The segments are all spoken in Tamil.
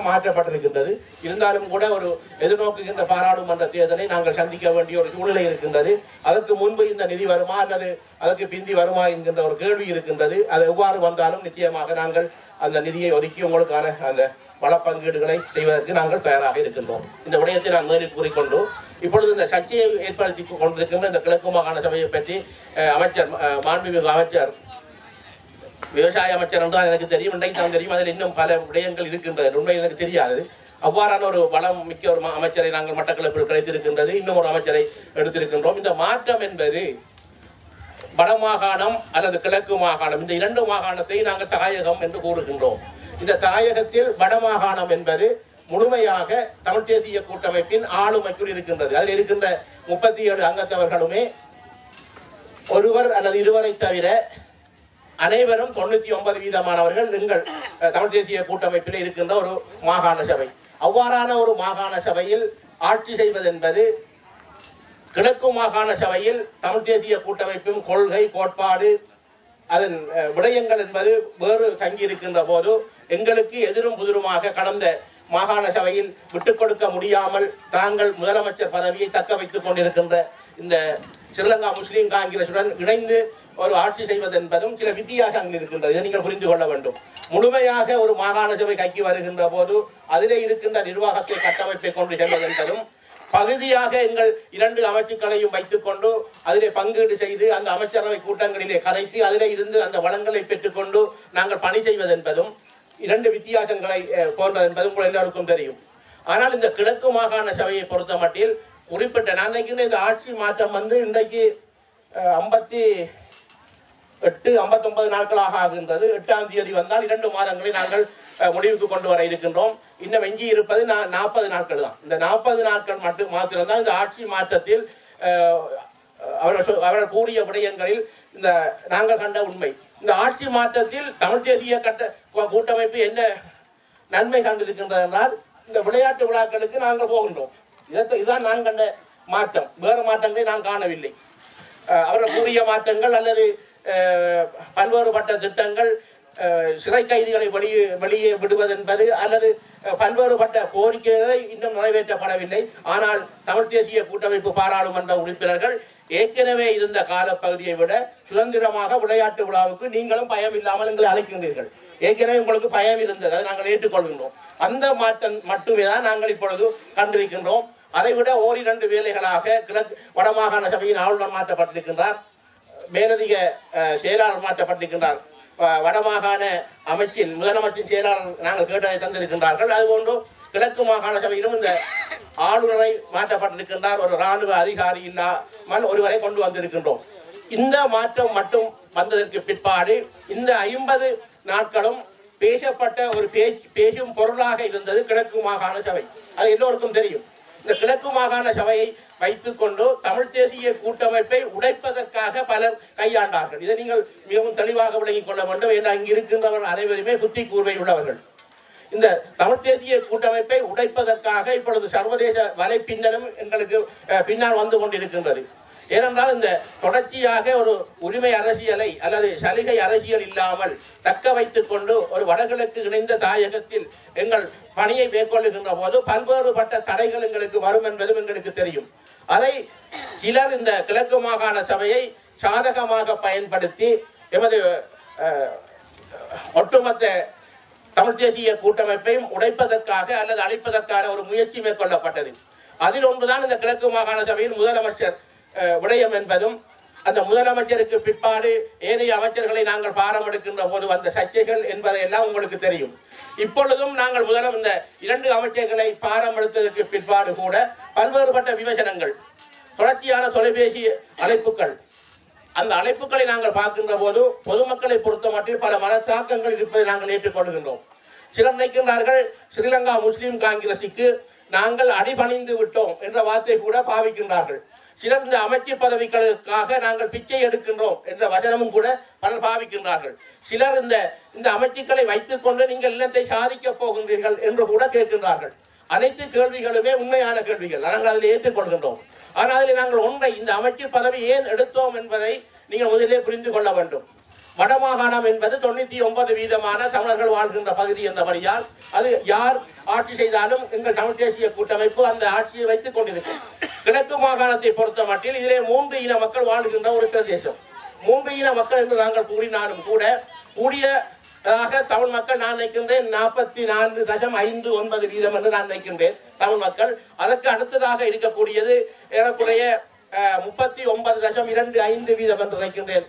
மாற்றப்பட்டிருக்கின்றது. இருந்தாலும் கூட ஒரு எதிர்நோக்குகின்ற பாராளுமன்ற தேர்தலை நாங்கள் சந்திக்க வேண்டிய ஒரு சூழ்நிலை இருக்கின்றது. அதற்கு முன்பு இந்த நிதி வருமா அல்லது அதற்கு பிந்தி வருமா என்கின்ற ஒரு கேள்வி இருக்கின்றது. அது எவ்வாறு வந்தாலும் நிச்சயமாக நாங்கள் அந்த நிதியை ஒதுக்கி உங்களுக்கான அந்த வள பங்கீடுகளை செய்வதற்கு நாங்கள் தயாராக இருக்கின்றோம். இந்த விடயத்தை நான் மேலும் கூறிக்கொண்டு இப்பொழுது இந்த சர்ச்சையை ஏற்படுத்தி கொண்டிருக்கின்ற இந்த கிழக்கு மாகாண சபையை பற்றி அமைச்சர் மாண்புமிகு அமைச்சர் விவசாய அமைச்சர் என்றால் எனக்கு தெரியும், இன்றைக்கு தான் தெரியும். அதில் இன்னும் பல விடயங்கள் இருக்கின்றது, உண்மை எனக்கு தெரியாது. அவ்வாறான ஒரு வளம் மிக்க ஒரு அமைச்சரை நாங்கள் மட்டக்களப்பில் கிடைத்திருக்கின்றது. இன்னும் ஒரு அமைச்சரை எடுத்திருக்கின்றோம். இந்த மாற்றம் என்பது வடமாகாணம் அல்லது கிழக்கு மாகாணம், இந்த இரண்டு மாகாணத்தை நாங்கள் தாயகம் என்று கூறுகின்றோம். இந்த தாயகத்தில் வடமாகாணம் என்பது முழுமையாக தமிழ் தேசிய கூட்டமைப்பின் ஆளுமைக்குள் இருக்கின்றது. அதில் இருக்கின்ற 37 அங்கத்தவர்களுமே ஒருவர் அல்லது இருவரை தவிர அனைவரும் 99% நீங்கள் தமிழ் தேசிய கூட்டமைப்பில் இருக்கின்ற ஒரு மாகாண சபை. அவ்வாறான ஒரு மாகாண சபையில் ஆட்சி செய்வது என்பது கிழக்கு மாகாண சபையில் தமிழ் தேசிய கூட்டமைப்பின் கொள்கை கோட்பாடு அதன் விடயங்கள் என்பது வேறு தங்கி இருக்கின்ற போது எங்களுக்கு எதிரும் புதிருமாக கடந்த மாகாண சபையில் விட்டுக் கொடுக்க முடியாமல் தாங்கள் முதலமைச்சர் பதவியை தக்க வைத்துக் கொண்டிருக்கின்ற இந்த ஸ்ரீலங்கா முஸ்லீம் காங்கிரசுடன் இணைந்து ஒரு ஆட்சி செய்வது என்பதும் சில வித்தியாசங்கள் இருக்கின்றது. இதை நீங்கள் புரிந்து கொள்ள வேண்டும். முழுமையாக ஒரு மாகாண சபை கைக்கு வருகின்ற போது அதிலே இருக்கின்ற நிர்வாகத்தை கட்டமைப்பை கொண்டு செல்வது என்பதும் பகுதியாக எங்கள் 2 அமைச்சுக்களையும் வைத்துக் கொண்டு அதிலே பங்கீடு செய்து அந்த அமைச்சரவை கூட்டங்களிலே கதைத்து அதிலே இருந்து அந்த வளங்களை பெற்றுக்கொண்டு நாங்கள் பணி செய்வது என்பதும் 2 வித்தியாசங்களை போன்றது என்பது உங்கள் எல்லாருக்கும் தெரியும். ஆனால் இந்த கிழக்கு மாகாண சபையை பொறுத்த மட்டில் குறிப்பிட்ட நான் இந்த ஆட்சி மாற்றம் வந்து இன்றைக்கு 59 நாட்களாக ஆகின்றது. 8ஆம் தேதி வந்தால் 2 மாதங்களை நாங்கள் முடிவுக்கு கொண்டு வர இருக்கின்றோம். இன்னும் எஞ்சி இருப்பது 40 நாட்கள் தான். இந்த 40 நாட்கள் மாத்திரம்தான் இந்த ஆட்சி மாற்றத்தில் அவர்கள் கூறிய விடயங்களில் இந்த நாங்கள் கண்ட உண்மை. இந்த ஆட்சி மாற்றத்தில் தமிழ் தேசிய கூட்டமைப்பு என்ன நன்மை கண்டிருக்கின்றது என்றால் இந்த விளையாட்டு விழாக்களுக்கு நாங்கள் போகின்றோம். இதுதான் நான் கண்ட மாற்றம். வேறு மாற்றங்களை நான் காணவில்லை. அவர்கள் கூறிய மாற்றங்கள் அல்லது பல்வேறுபட்ட திட்டங்கள், சிறை கைதிகளை வெளியே விடுவது என்பது அல்லது பல்வேறுபட்ட கோரிக்கைகளை இன்னும் நிறைவேற்றப்படவில்லை. ஆனால் தமிழ் தேசிய கூட்டமைப்பு பாராளுமன்ற உறுப்பினர்கள் ஏற்கனவே இருந்த காலப்பகுதியை விட சுதந்திரமாக விளையாட்டு விழாவுக்கு நீங்களும் பயம் இல்லாமல் எங்களை அழைக்கின்றீர்கள். ஏற்கனவே உங்களுக்கு பயம் இருந்தது, அதை நாங்கள் ஏற்றுக்கொள்கின்றோம். அந்த மாற்றம் மட்டுமே தான் நாங்கள் இப்பொழுது கண்டிருக்கின்றோம். அதைவிட 1-2 வேலைகளாக கிழக்கு வடமாகாண சபையின் ஆளுநர் மாற்றப்பட்டிருக்கின்றார், மேலதிக செயலாளர் மாற்றப்பட்டிருக்கின்றார். வடமாகாண அமைச்சின் முதலமைச்சின் செயலாளர் நாங்கள் கேட்டதை தந்திருக்கின்றார்கள். அதுபோன்று கிழக்கு மாகாண சபையிலும் இந்த ஆளுநரை மாற்றப்பட்டிருக்கின்றார். ஒரு இராணுவ அதிகாரி இல்லாமல் ஒருவரை கொண்டு வந்திருக்கின்றோம். இந்த மாற்றம் மட்டும் வந்ததற்கு பிற்பாடு இந்த 50 நாட்களும் பேசப்பட்ட ஒரு பேசும் பொருளாக இருந்தது கிழக்கு மாகாண சபை. அது எல்லோருக்கும் தெரியும். இந்த கிழக்கு மாகாண சபையை வைத்துக் கொண்டு தமிழ் தேசிய கூட்டமைப்பை உடைப்பதற்காக பலர் கையாண்டார்கள். இதை நீங்கள் மிகவும் தெளிவாக விளங்கிக் கொள்ள வேண்டும். ஏன்னா இங்கு இருக்கின்றவர்கள் அனைவருமே புத்தி கூர்மை உள்ளவர்கள். இந்த தமிழ் தேசிய கூட்டமைப்பை உடைப்பதற்காக இப்பொழுது சர்வதேச வலைப்பின்னலும் எங்களுக்கு பின்னால் வந்து கொண்டிருக்கின்றது. ஏனென்றால் இந்த தொடர்ச்சியாக ஒரு உரிமை அரசியலை அல்லது சலுகை அரசியல் இல்லாமல் தக்க வைத்துக் கொண்டு ஒரு வடகிழக்கு இணைந்த தாயகத்தில் எங்கள் பணியை மேற்கொள்ளுகின்ற போது பல்வேறுபட்ட தடைகள் எங்களுக்கு வரும் என்பதும் எங்களுக்கு தெரியும். அதை சிலர் இந்த கிழக்கு மாகாண சபையை சாதகமாக பயன்படுத்தி எமது ஒட்டுமொத்த தமிழ் தேசிய கூட்டமைப்பையும் உடைப்பதற்காக அல்லது அழிப்பதற்கான ஒரு முயற்சி மேற்கொள்ளப்பட்டது. அதில் ஒன்றுதான் இந்த கிழக்கு மாகாண சபையின் முதலமைச்சர் விடயம் என்பதும் அந்த முதலமைச்சருக்கு பிற்பாடு ஏனைய அமைச்சர்களை நாங்கள் பாரம் எடுக்கின்ற போது வந்த சர்ச்சைகள் என்பதையெல்லாம் உங்களுக்கு தெரியும். இப்பொழுதும் நாங்கள் இந்த 2 அமைச்சர்களை பாரம் எடுத்ததற்கு பிற்பாடு கூட பல்வேறுபட்ட விமர்சனங்கள், தொடர்ச்சியான தொலைபேசி அழைப்புகள், அந்த அழைப்புகளை நாங்கள் பார்க்கின்ற போது பொதுமக்களை பொறுத்த மட்டும் பல மனத்தாக்கங்கள் இருப்பதை நாங்கள் ஏற்றுக்கொள்கின்றோம். சிலர் நினைக்கின்றார்கள் ஸ்ரீலங்கா முஸ்லீம் காங்கிரசுக்கு நாங்கள் அடிபணிந்து விட்டோம் என்ற வார்த்தை கூட பாவிக்கின்றார்கள். சிலர் இந்த அமைச்சு பதவிகளுக்காக நாங்கள் பிச்சை எடுக்கின்றோம் என்ற வசனமும் கூட பலர் பாவிக்கின்றார்கள். சிலர் இந்த அமைச்சுக்களை வைத்துக் கொண்டு நீங்கள் இல்லத்தை சாதிக்க போகின்றீர்கள் என்று கூட கேட்கின்றார்கள். அனைத்து கேள்விகளுமே உண்மையான கேள்விகள், நாங்கள் அதில் ஏற்றுக்கொள்கின்றோம். ஆனால் அதில் நாங்கள் ஒன்றை, இந்த அமைச்சு பதவி ஏன் எடுத்தோம் என்பதை நீங்கள் முதலிலே புரிந்து கொள்ள வேண்டும். வடமாகாணம் என்பது 99% தமிழர்கள் வாழ்கின்ற பகுதி என்றபடியால் அது யார் ஆட்சி செய்தாலும் எங்கள் தமிழ் தேசிய கூட்டமைப்பு அந்த ஆட்சியை வைத்துக் கொண்டிருக்கும். கிழக்கு மாகாணத்தை பொறுத்த மட்டில் இதிலே 3 இன மக்கள் வாழ்கின்ற ஒரு பிரதேசம். 3 இன மக்கள் என்று நாங்கள் கூறினாலும் கூட கூடியதாக தமிழ் மக்கள் நான் நினைக்கின்றேன் 44.59% என்று நான் நினைக்கின்றேன் தமிழ் மக்கள். அதற்கு அடுத்ததாக இருக்கக்கூடியது ஏறக்குறைய 39.25% என்று நினைக்கின்றேன்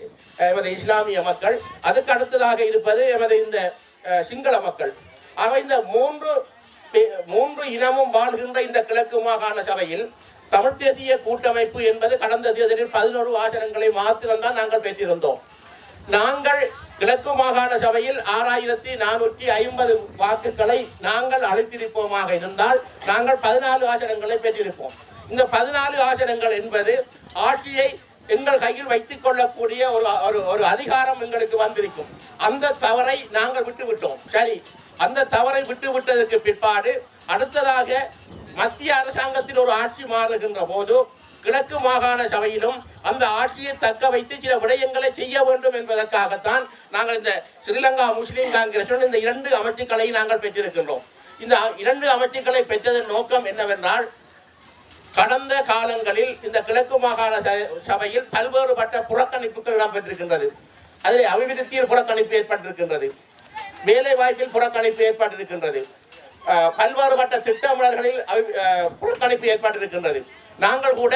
எமது இஸ்லாமிய மக்கள். அதுக்கு அடுத்ததாக இருப்பது எமது இந்த சிங்கள மக்கள். ஆக இந்த மூன்று இனமும் வாழ்கின்ற இந்த கிழக்கு மாகாண சபையில் தமிழ் தேசிய கூட்டமைப்பு என்பது கடந்த தேர்தலில் 11 ஆசனங்களை மாத்திரம்தான் நாங்கள் பெற்றிருந்தோம். நாங்கள் கிழக்கு மாகாண சபையில் 6450 வாக்குகளை நாங்கள் அளித்திருப்போமாக இருந்தால் நாங்கள் 14 ஆசனங்களை பெற்றிருப்போம். இந்த 14 ஆசனங்கள் என்பது ஆட்சியை எங்கள் கையில் வைத்துக் கொள்ளக்கூடிய ஒரு அதிகாரம் எங்களுக்கு வந்திருக்கும். அந்த தவறை நாங்கள் விட்டுவிட்டோம். சரி, அந்த தவறை விட்டுவிட்டதற்கு பிற்பாடு அடுத்ததாக மத்திய அரசாங்கத்தில் ஒரு ஆட்சி மாறுகின்ற போது கிழக்கு மாகாண சபையிலும் அந்த ஆட்சியை தக்க வைத்து சில விடயங்களை செய்ய வேண்டும் என்பதற்காகத்தான் நாங்கள் இந்த ஸ்ரீலங்கா முஸ்லிம் காங்கிரஸ் இந்த 2 அமைச்சுக்களை நாங்கள் பெற்றிருக்கின்றோம். இந்த 2 அமைச்சுக்களை பெற்றதன் நோக்கம் என்னவென்றால், கடந்த காலங்களில் இந்த கிழக்கு மாகாண சபையில் பல்வேறுபட்ட புறக்கணிப்புகள் இடம்பெற்றிருக்கின்றது. அதில் அபிவிருத்தியில் புறக்கணிப்பு ஏற்பட்டிருக்கின்றது, வேலை வாய்ப்பில் புறக்கணிப்பு ஏற்பட்டிருக்கின்றது, பல்வேறுபட்ட திட்டமிடல்களில் புறக்கணிப்பு ஏற்பட்டிருக்கின்றது. நாங்கள் கூட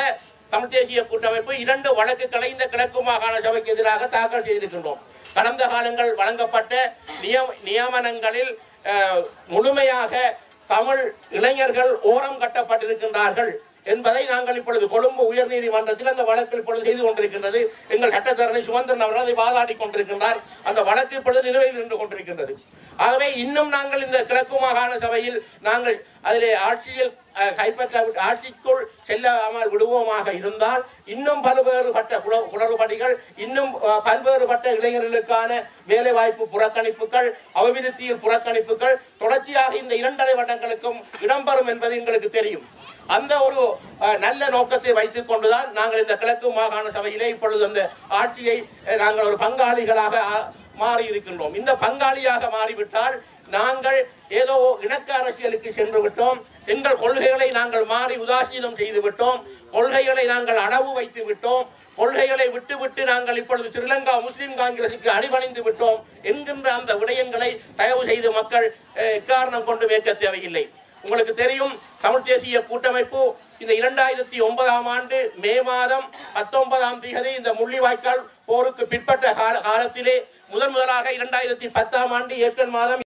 தமிழ் தேசிய கூட்டமைப்பு 2 வழக்குகளை இந்த கிழக்கு மாகாண சபைக்கு எதிராக தாக்கல் செய்திருக்கின்றோம். கடந்த காலங்கள் வழங்கப்பட்ட நியமனங்களில் முழுமையாக தமிழ் இளைஞர்கள் ஓரம் கட்டப்பட்டிருக்கின்றார்கள் என்பதை நாங்கள் இப்பொழுது கொழும்பு உயர் நீதிமன்றத்தில் அந்த வழக்கு இப்பொழுது செய்து கொண்டிருக்கின்றது. எங்கள் சட்டத்தரணி சுமந்திரன் அவர்கள் அதை வாதாடி கொண்டிருக்கின்றார். அந்த வழக்கு இப்பொழுது நிலுவையில் நின்று கொண்டிருக்கின்றது. ஆகவே இன்னும் நாங்கள் இந்த கிழக்கு மாகாண சபையில் நாங்கள் அதிலே ஆட்சிக்குள் செல்லாமல் விடுவோமாக இருந்தால் இன்னும் பல்வேறுபட்ட குளறுபடிகள், இன்னும் பல்வேறுபட்ட இளைஞர்களுக்கான வேலை வாய்ப்பு புறக்கணிப்புகள், அபிவிருத்தியில் புறக்கணிப்புகள் தொடர்ச்சியாக இந்த 2.5 வருடங்களுக்கும் இடம்பெறும் என்பது எங்களுக்கு தெரியும். அந்த ஒரு நல்ல நோக்கத்தை வைத்துக் கொண்டுதான் நாங்கள் இந்த கிழக்கு மாகாண சபையிலே இப்பொழுது அந்த ஆட்சியை நாங்கள் ஒரு பங்காளிகளாக மாறி இருக்கின்றோம். இந்த பங்காளியாக மாறிவிட்டால் நாங்கள் ஏதோ இணக்க அரசியலுக்கு சென்று விட்டோம். எங்கள் கொள்கைகளை நாங்கள் மாறி உதாசீனம் செய்து விட்டோம். கொள்கைகளை நாங்கள் அடவு வைத்து விட்டோம். கொள்கைகளை விட்டுவிட்டு நாங்கள் இப்பொழுது ஸ்ரீலங்கா முஸ்லிம் காங்கிரசுக்கு அடிபணிந்து விட்டோம் என்கின்ற அந்த விடயங்களை தயவு செய்து மக்கள் காரணம் கொண்டு மேற்க தேவையில்லை. உங்களுக்கு தெரியும், தமிழ் தேசிய கூட்டமைப்பு இந்த 2009ஆம் ஆண்டு மே மாதம் 19ஆம் தேதி இந்த முள்ளிவாய்க்கால் போருக்கு பிற்பட்ட காலத்திலே முதலாக 2010ஆம் ஆண்டு ஏப்ரல் மாதம்